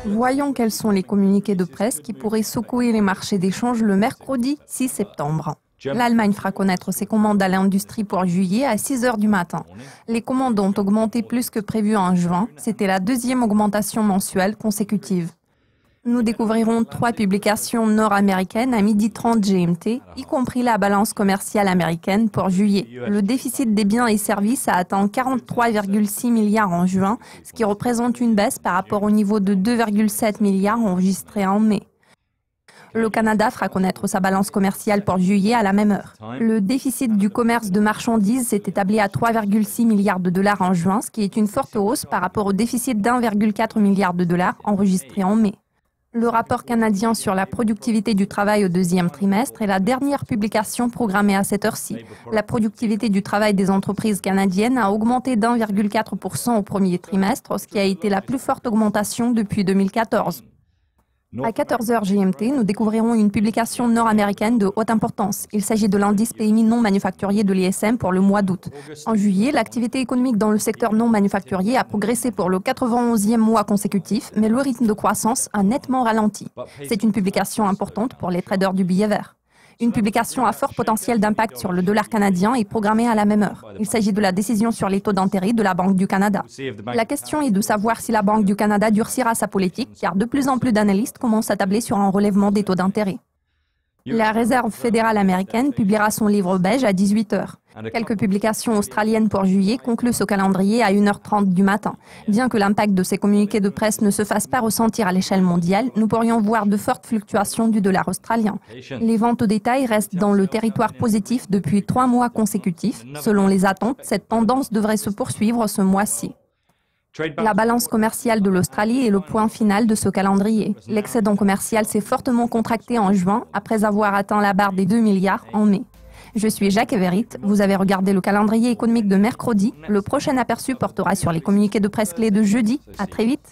Voyons quels sont les communiqués de presse qui pourraient secouer les marchés d'échange le mercredi 6 septembre. L'Allemagne fera connaître ses commandes à l'industrie pour juillet à 6 heures du matin. Les commandes ont augmenté plus que prévu en juin. C'était la deuxième augmentation mensuelle consécutive. Nous découvrirons 3 publications nord-américaines à 12h30 GMT, y compris la balance commerciale américaine pour juillet. Le déficit des biens et services a atteint 43,6 milliards en juin, ce qui représente une baisse par rapport au niveau de 2,7 milliards enregistré en mai. Le Canada fera connaître sa balance commerciale pour juillet à la même heure. Le déficit du commerce de marchandises s'est établi à 3,6 milliards de dollars en juin, ce qui est une forte hausse par rapport au déficit d'1,4 milliard de dollars enregistré en mai. Le rapport canadien sur la productivité du travail au deuxième trimestre est la dernière publication programmée à cette heure-ci. La productivité du travail des entreprises canadiennes a augmenté d'1,4% au premier trimestre, ce qui a été la plus forte augmentation depuis 2014. À 14h GMT, nous découvrirons une publication nord-américaine de haute importance. Il s'agit de l'indice PMI non manufacturier de l'ISM pour le mois d'août. En juillet, l'activité économique dans le secteur non manufacturier a progressé pour le 91e mois consécutif, mais le rythme de croissance a nettement ralenti. C'est une publication importante pour les traders du billet vert. Une publication à fort potentiel d'impact sur le dollar canadien est programmée à la même heure. Il s'agit de la décision sur les taux d'intérêt de la Banque du Canada. La question est de savoir si la Banque du Canada durcira sa politique, car de plus en plus d'analystes commencent à tabler sur un relèvement des taux d'intérêt. La Réserve fédérale américaine publiera son livre beige à 18h. Quelques publications australiennes pour juillet concluent ce calendrier à 1h30 du matin. Bien que l'impact de ces communiqués de presse ne se fasse pas ressentir à l'échelle mondiale, nous pourrions voir de fortes fluctuations du dollar australien. Les ventes au détail restent dans le territoire positif depuis 3 mois consécutifs. Selon les attentes, cette tendance devrait se poursuivre ce mois-ci. La balance commerciale de l'Australie est le point final de ce calendrier. L'excédent commercial s'est fortement contracté en juin après avoir atteint la barre des 2 milliards en mai. Je suis Jacques Everett, vous avez regardé le calendrier économique de mercredi. Le prochain aperçu portera sur les communiqués de presse clés de jeudi. À très vite.